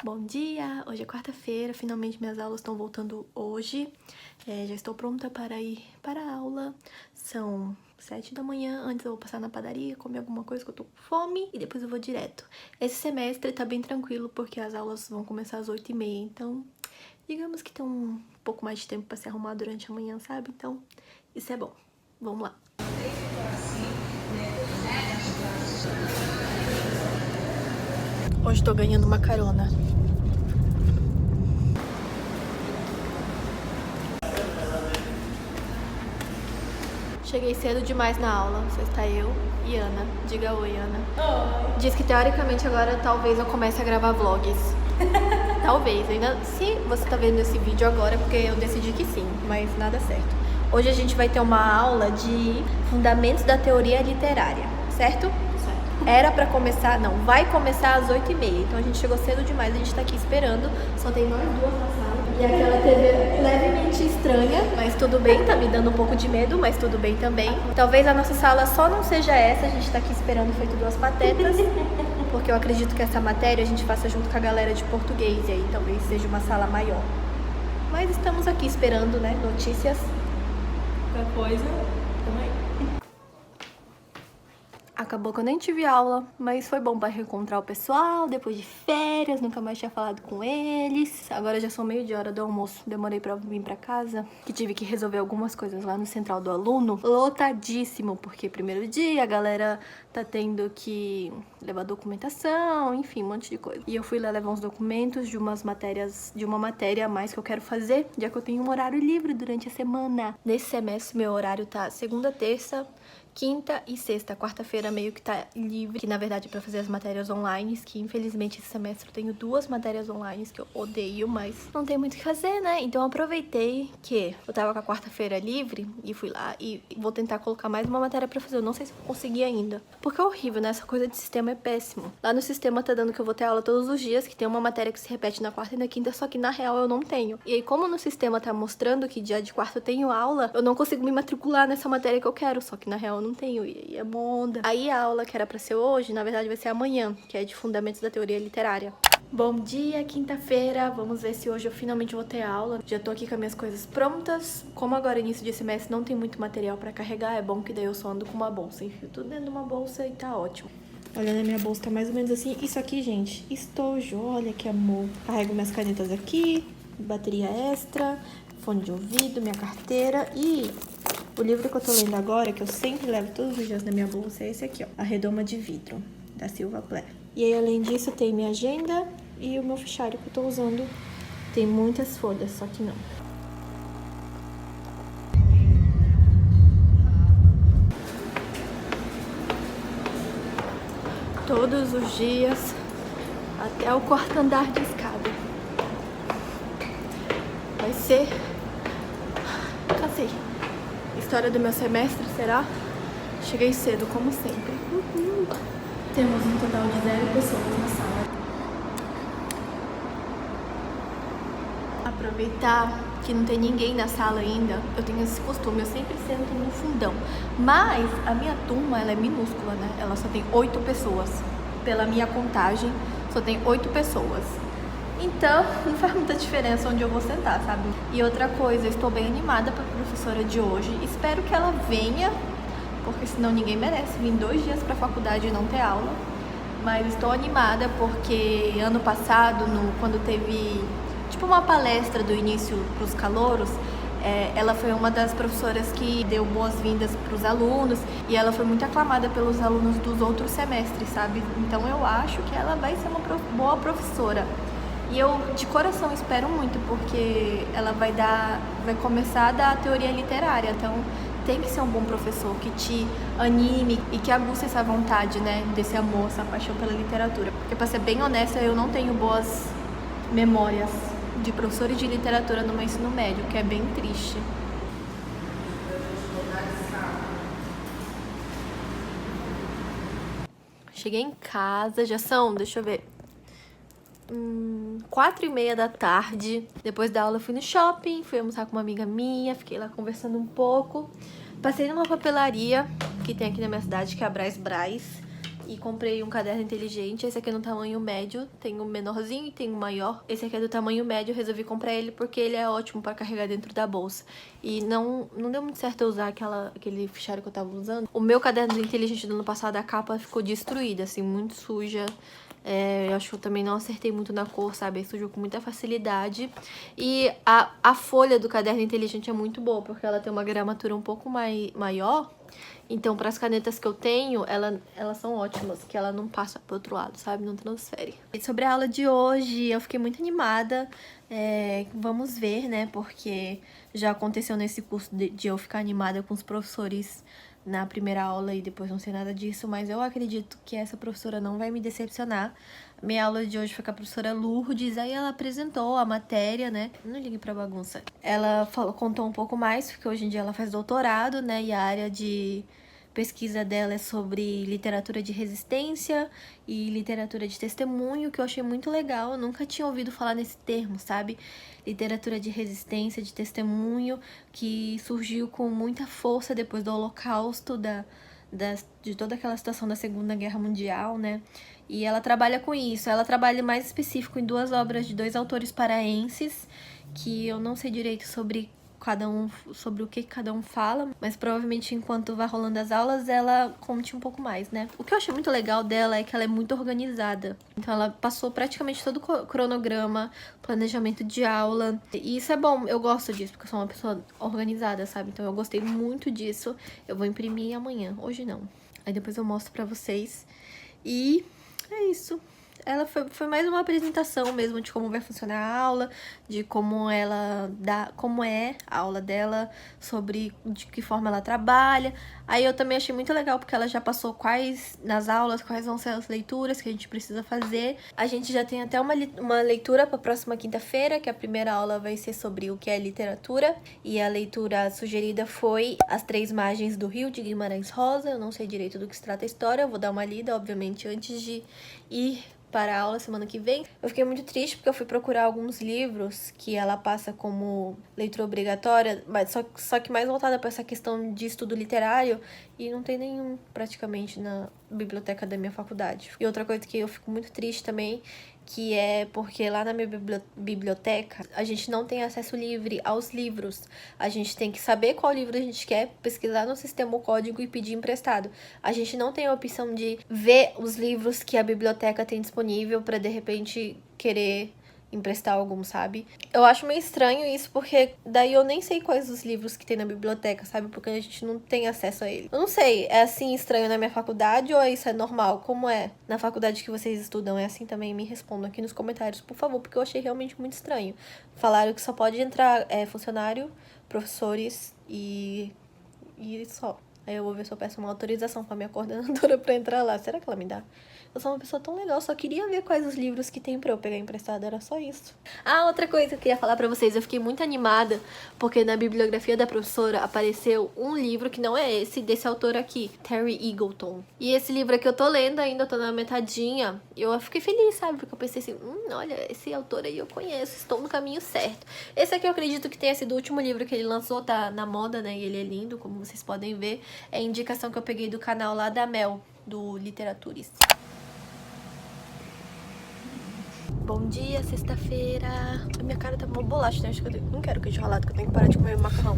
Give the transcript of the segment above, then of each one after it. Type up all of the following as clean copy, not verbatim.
Bom dia! Hoje é quarta-feira, finalmente minhas aulas estão voltando hoje. Já estou pronta para ir para a aula. São 7 da manhã, antes eu vou passar na padaria, comer alguma coisa que eu tô com fome e depois eu vou direto. Esse semestre tá bem tranquilo porque as aulas vão começar às 8h30, então digamos que tem um pouco mais de tempo para se arrumar durante a manhã, sabe? Então isso é bom. Vamos lá! Hoje tô ganhando uma carona. Cheguei cedo demais na aula, só está eu e Ana. Diga oi, Ana. Oi. Diz que teoricamente agora talvez eu comece a gravar vlogs. Talvez, ainda. Se você tá vendo esse vídeo agora, porque eu decidi que sim, mas nada certo. Hoje a gente vai ter uma aula de fundamentos da teoria literária, certo? Certo. Era pra começar, não, vai começar às 8h30. Então a gente chegou cedo demais, a gente tá aqui esperando. Só tem nós duas na sala. E aquela TV levemente estranha, mas tudo bem, tá me dando um pouco de medo, mas tudo bem também. Talvez a nossa sala só não seja essa, a gente tá aqui esperando feito duas patetas. Porque eu acredito que essa matéria a gente faça junto com a galera de português, e aí talvez seja uma sala maior. Mas estamos aqui esperando, né, notícias. Qualquer coisa, também. Acabou que eu nem tive aula, mas foi bom pra reencontrar o pessoal depois de férias, nunca mais tinha falado com eles. Agora já são meio de hora do almoço, demorei pra vir pra casa, que tive que resolver algumas coisas lá no Central do Aluno. Lotadíssimo, porque primeiro dia a galera tá tendo que levar documentação, enfim, um monte de coisa. E eu fui lá levar uns documentos de umas matérias, de uma matéria a mais que eu quero fazer, já que eu tenho um horário livre durante a semana. Nesse semestre meu horário tá segunda, terça, quinta e sexta. Quarta-feira meio que tá livre, que na verdade é pra fazer as matérias online, que infelizmente esse semestre eu tenho 2 matérias online que eu odeio, mas não tem muito o que fazer, né? Então eu aproveitei que eu tava com a quarta-feira livre e fui lá e vou tentar colocar mais uma matéria pra fazer. Eu não sei se eu vou conseguir ainda, porque é horrível, né? Essa coisa de sistema é péssimo. Lá no sistema tá dando que eu vou ter aula todos os dias, que tem uma matéria que se repete na quarta e na quinta, só que na real eu não tenho. E aí como no sistema tá mostrando que dia de quarta eu tenho aula, eu não consigo me matricular nessa matéria que eu quero, só que na real eu não tenho, e aí é monda. Aí a aula que era pra ser hoje, na verdade vai ser amanhã, que é de fundamentos da teoria literária. Bom dia, quinta-feira, vamos ver se hoje eu finalmente vou ter aula. Já tô aqui com as minhas coisas prontas. Como agora início de semestre não tem muito material pra carregar, é bom que daí eu só ando com uma bolsa. Enfio tudo dentro de uma bolsa e tá ótimo. Olha, na minha bolsa tá mais ou menos assim. Isso aqui, gente, estojo, olha que amor. Carrego minhas canetas aqui, bateria extra, fone de ouvido, minha carteira e o livro que eu tô lendo agora, que eu sempre levo todos os dias na minha bolsa, é esse aqui, ó. A Redoma de Vidro, da Silva Plath. E aí, além disso, tem minha agenda e o meu fichário que eu tô usando. Tem muitas folhas, só que não. Todos os dias, até o quarto andar de escada. Vai ser... Cansei. História do meu semestre, será? Cheguei cedo, como sempre. Temos um total de 0 pessoas na sala. Aproveitar que não tem ninguém na sala ainda. Eu tenho esse costume, eu sempre sento no fundão. Mas a minha turma, ela é minúscula, né? Ela só tem 8 pessoas. Pela minha contagem, só tem 8 pessoas. Então, não faz muita diferença onde eu vou sentar, sabe? E outra coisa, eu estou bem animada para a professora de hoje. Espero que ela venha, porque senão ninguém merece vir 2 dias para a faculdade e não ter aula. Mas estou animada porque ano passado, quando teve tipo uma palestra do início para os calouros, ela foi uma das professoras que deu boas-vindas para os alunos e ela foi muito aclamada pelos alunos dos outros semestres, sabe? Então eu acho que ela vai ser uma boa professora. E eu, de coração, espero muito, porque ela vai começar a dar teoria literária, então tem que ser um bom professor que te anime e que aguce essa vontade, né, desse amor, essa paixão pela literatura. Porque, pra ser bem honesta, eu não tenho boas memórias de professores de literatura no meu ensino médio, que é bem triste. Cheguei em casa, já são, deixa eu ver... 4h30 da tarde. Depois da aula eu fui no shopping, fui almoçar com uma amiga minha, fiquei lá conversando um pouco. Passei numa papelaria que tem aqui na minha cidade, que é a Brás Brás. e comprei um caderno inteligente. Esse aqui é no tamanho médio, tem um menorzinho e tem um maior. Esse aqui é do tamanho médio, eu resolvi comprar ele porque ele é ótimo pra carregar dentro da bolsa. E não deu muito certo eu usar aquele fichário que eu tava usando. O meu caderno inteligente do ano passado, a capa ficou destruída, assim, muito suja. Eu acho que eu também não acertei muito na cor, sabe? Sujou com muita facilidade. E a folha do caderno inteligente é muito boa, porque ela tem uma gramatura um pouco maior. Então, para as canetas que eu tenho, elas são ótimas, que ela não passa pro outro lado, sabe? Não transfere. E sobre a aula de hoje, eu fiquei muito animada. Vamos ver, né? Porque já aconteceu nesse curso de eu ficar animada com os professores na primeira aula e depois não sei nada disso, mas eu acredito que essa professora não vai me decepcionar. Minha aula de hoje foi com a professora Lourdes, aí ela apresentou a matéria, né? Não ligue pra bagunça. Ela contou um pouco mais, porque hoje em dia ela faz doutorado, né? E a área de pesquisa dela é sobre literatura de resistência e literatura de testemunho, que eu achei muito legal. Eu nunca tinha ouvido falar nesse termo, sabe? Literatura de resistência, de testemunho, que surgiu com muita força depois do Holocausto, de toda aquela situação da Segunda Guerra Mundial, né? E ela trabalha com isso. Ela trabalha mais específico em 2 obras de 2 autores paraenses, que eu não sei direito sobre o que cada um fala, mas provavelmente enquanto vai rolando as aulas, ela conte um pouco mais, né? O que eu achei muito legal dela é que ela é muito organizada. Então ela passou praticamente todo o cronograma, planejamento de aula, e isso é bom, eu gosto disso, porque eu sou uma pessoa organizada, sabe? Então eu gostei muito disso. Eu vou imprimir amanhã, hoje não. Aí depois eu mostro pra vocês. E é isso. Ela foi mais uma apresentação mesmo de como vai funcionar a aula, de como como é a aula dela, sobre de que forma ela trabalha. Aí eu também achei muito legal, porque ela já passou quais vão ser as leituras que a gente precisa fazer. A gente já tem até uma leitura para a próxima quinta-feira, que a primeira aula vai ser sobre o que é literatura. E a leitura sugerida foi As Três Margens do Rio, de Guimarães Rosa. Eu não sei direito do que se trata a história, eu vou dar uma lida, obviamente, antes de ir para a aula semana que vem. Eu fiquei muito triste porque eu fui procurar alguns livros que ela passa como leitura obrigatória, mas só que mais voltada para essa questão de estudo literário, e não tem nenhum praticamente na biblioteca da minha faculdade. E outra coisa que eu fico muito triste também, que é porque lá na minha biblioteca a gente não tem acesso livre aos livros. A gente tem que saber qual livro a gente quer, pesquisar no sistema o código e pedir emprestado. A gente não tem a opção de ver os livros que a biblioteca tem disponível para de repente querer emprestar algum, sabe? Eu acho meio estranho isso, porque daí eu nem sei quais os livros que tem na biblioteca, sabe? Porque a gente não tem acesso a ele. Eu não sei, é assim estranho na minha faculdade ou isso é normal? Como é na faculdade que vocês estudam? É assim também? Me respondam aqui nos comentários, por favor, porque eu achei realmente muito estranho. Falaram que só pode entrar funcionário, professores e só. Aí eu vou ver se eu peço uma autorização pra minha coordenadora pra entrar lá. Será que ela me dá? Eu sou uma pessoa tão legal, só queria ver quais os livros que tem pra eu pegar emprestado, era só isso. Ah, outra coisa que eu queria falar pra vocês, eu fiquei muito animada, porque na bibliografia da professora apareceu um livro que não é esse, desse autor aqui, Terry Eagleton. E esse livro aqui eu tô lendo ainda, eu tô na metadinha, e eu fiquei feliz, sabe? Porque eu pensei assim, olha, esse autor aí eu conheço, estou no caminho certo. Esse aqui eu acredito que tenha sido o último livro que ele lançou, tá na moda, né? E ele é lindo, como vocês podem ver. É a indicação que eu peguei do canal lá da Mel, do Literaturis. Bom dia, sexta-feira. A minha cara tá uma bolacha, né? Acho que eu não quero queijo ralado, que eu tenho que parar de comer macarrão.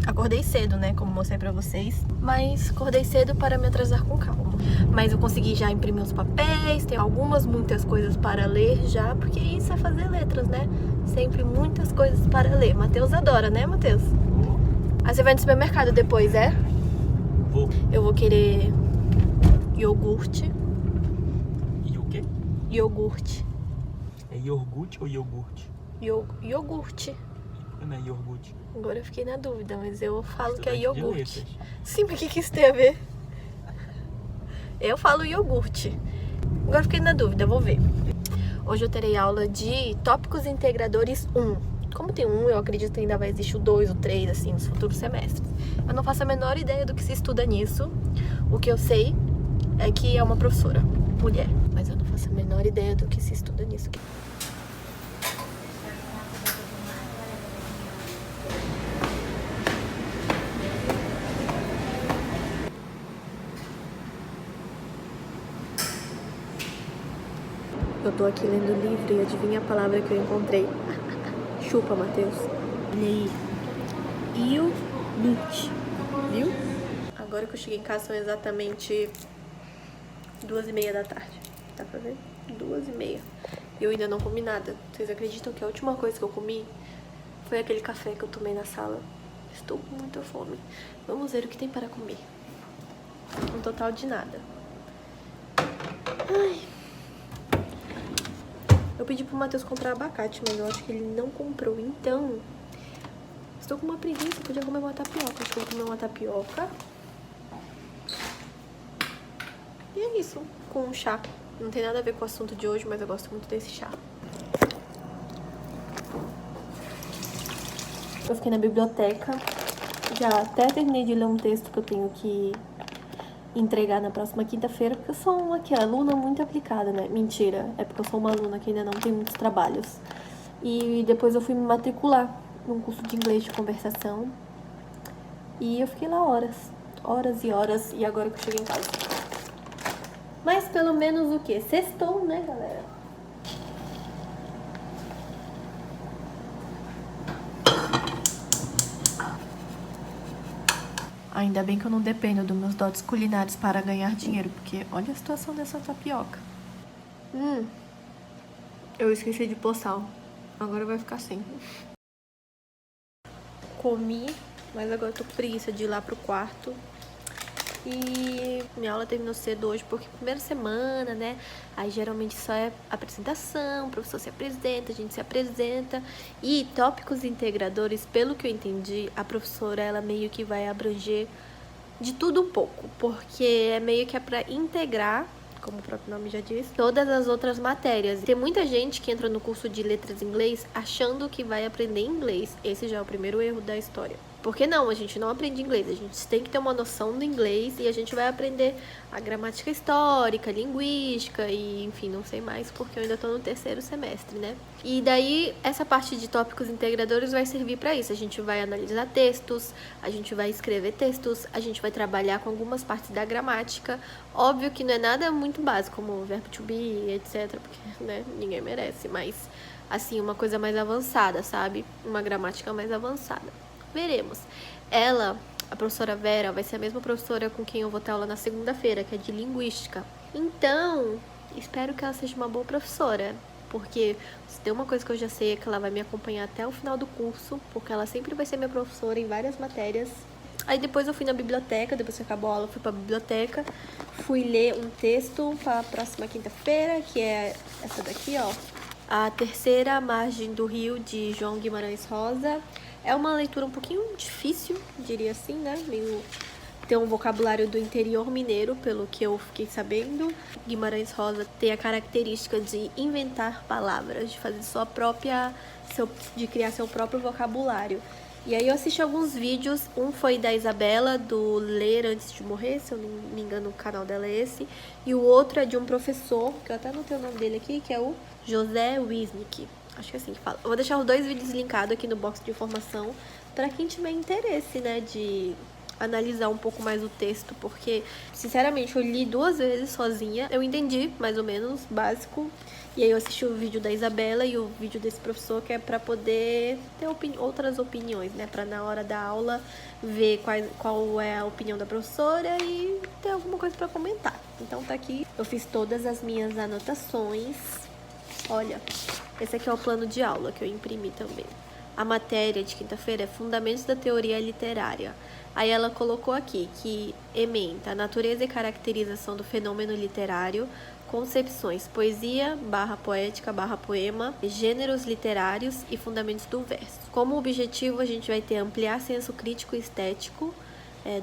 Acordei cedo, né? Como mostrei pra vocês. Mas acordei cedo para me atrasar com calma. Mas eu consegui já imprimir os papéis. Tem muitas coisas para ler já. Porque isso é fazer letras, né? Sempre muitas coisas para ler. Matheus adora, né, Matheus? Aí você vai no supermercado depois, é? Vou. Eu vou querer iogurte. Iogurte. É iogurte ou iogurte? Iogurte. Não é iogurte. Agora eu fiquei na dúvida, mas eu falo que é Estudante de iogurte. letras. Sim, mas o que isso tem a ver? Eu falo iogurte. Agora eu fiquei na dúvida, vou ver. Hoje eu terei aula de Tópicos Integradores 1. Como tem um, eu acredito que ainda vai existir o 2, o 3, assim, nos futuros semestres. Eu não faço a menor ideia do que se estuda nisso. O que eu sei é que é uma professora, mulher. Mas eu não faço a menor ideia do que se estuda nisso. Eu tô aqui lendo o livro e adivinha a palavra que eu encontrei? Chupa, Matheus. Olha aí. Iogurte. Viu? Agora que eu cheguei em casa são exatamente 2h30 da tarde. Dá pra ver? 2h30. E eu ainda não comi nada. Vocês acreditam que a última coisa que eu comi foi aquele café que eu tomei na sala? Estou com muita fome. Vamos ver o que tem para comer. Um total de nada. Ai. Eu pedi pro Matheus comprar abacate, mas eu acho que ele não comprou. Então, estou com uma preguiça. Podia comer uma tapioca. Acho que eu vou comer uma tapioca. E é isso. Com um chá. Não tem nada a ver com o assunto de hoje, mas eu gosto muito desse chá. Eu fiquei na biblioteca. Já até terminei de ler um texto que eu tenho que entregar na próxima quinta-feira, porque eu sou uma aluna muito aplicada, né? Mentira, é porque eu sou uma aluna que ainda não tem muitos trabalhos. E depois eu fui me matricular num curso de inglês de conversação. E eu fiquei lá horas e horas, e agora que eu cheguei em casa. Mas pelo menos o quê? Sextou, né, galera? Ainda bem que eu não dependo dos meus dotes culinários para ganhar dinheiro, porque olha a situação dessa tapioca. Eu esqueci de pôr sal. Agora vai ficar sem. Comi, mas agora eu tô com preguiça de ir lá pro quarto. E minha aula terminou cedo hoje, porque primeira semana, né? Aí geralmente só é apresentação, o professor se apresenta, a gente se apresenta. E tópicos integradores, pelo que eu entendi, a professora, ela meio que vai abranger de tudo um pouco. Porque é meio que é pra integrar, como o próprio nome já diz, todas as outras matérias. Tem muita gente que entra no curso de letras em inglês achando que vai aprender inglês. Esse já é o primeiro erro da história. Porque não, a gente não aprende inglês, a gente tem que ter uma noção do inglês e a gente vai aprender a gramática histórica, linguística e, enfim, não sei mais porque eu ainda tô no terceiro semestre, né? E daí, essa parte de tópicos integradores vai servir para isso. A gente vai analisar textos, a gente vai escrever textos, a gente vai trabalhar com algumas partes da gramática. Óbvio que não é nada muito básico, como o verbo to be, etc, porque, né, ninguém merece, mas, assim, uma coisa mais avançada, sabe? Uma gramática mais avançada. Veremos. Ela, a professora Vera, vai ser a mesma professora com quem eu vou ter aula na segunda-feira, que é de linguística. Então, espero que ela seja uma boa professora, porque se tem uma coisa que eu já sei é que ela vai me acompanhar até o final do curso, porque ela sempre vai ser minha professora em várias matérias. Aí depois eu fui na biblioteca, depois que acabou a aula, eu fui pra biblioteca, fui ler um texto para a próxima quinta-feira, que é essa daqui, ó. A Terceira Margem do Rio, de João Guimarães Rosa. É uma leitura um pouquinho difícil, diria assim, né? Meio... Tem um vocabulário do interior mineiro, pelo que eu fiquei sabendo. Guimarães Rosa tem a característica de inventar palavras, de fazer sua própria... de criar seu próprio vocabulário. E aí eu assisti alguns vídeos, um foi da Isabela, do Ler Antes de Morrer, se eu não me engano o canal dela é esse. E o outro é de um professor, que eu até anotei o nome dele aqui, que é o José Wisnik. Acho que é assim que fala. Eu vou deixar os dois vídeos linkados aqui no box de informação para quem tiver interesse, né, de analisar um pouco mais o texto, porque, sinceramente, eu li 2 vezes sozinha. Eu entendi, mais ou menos, básico. E aí eu assisti o vídeo da Isabela e o vídeo desse professor, que é para poder ter outras opiniões, né, para na hora da aula ver qual é a opinião da professora e ter alguma coisa para comentar. Então tá aqui. Eu fiz todas as minhas anotações. Olha, esse aqui é o plano de aula que eu imprimi também. A matéria de quinta-feira é Fundamentos da Teoria Literária. Aí ela colocou aqui que ementa a natureza e caracterização do fenômeno literário, concepções, poesia, poética, poema, gêneros literários e fundamentos do verso. Como objetivo, a gente vai ter ampliar senso crítico e estético.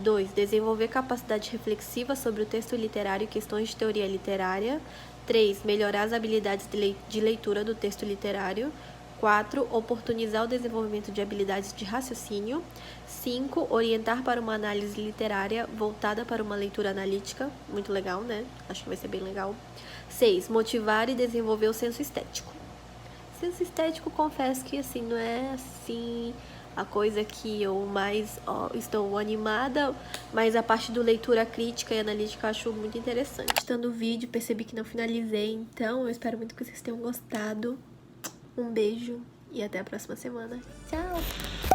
2. Desenvolver capacidade reflexiva sobre o texto literário e questões de teoria literária. 3. Melhorar as habilidades de leitura do texto literário. 4. Oportunizar o desenvolvimento de habilidades de raciocínio. 5. Orientar para uma análise literária voltada para uma leitura analítica. Muito legal, né? Acho que vai ser bem legal. 6. Motivar e desenvolver o senso estético. Senso estético, confesso que, assim, não é, assim, a coisa que eu mais estou animada, mas a parte do leitura crítica e analítica eu acho muito interessante. Editando o vídeo, percebi que não finalizei, então eu espero muito que vocês tenham gostado. Um beijo e até a próxima semana. Tchau!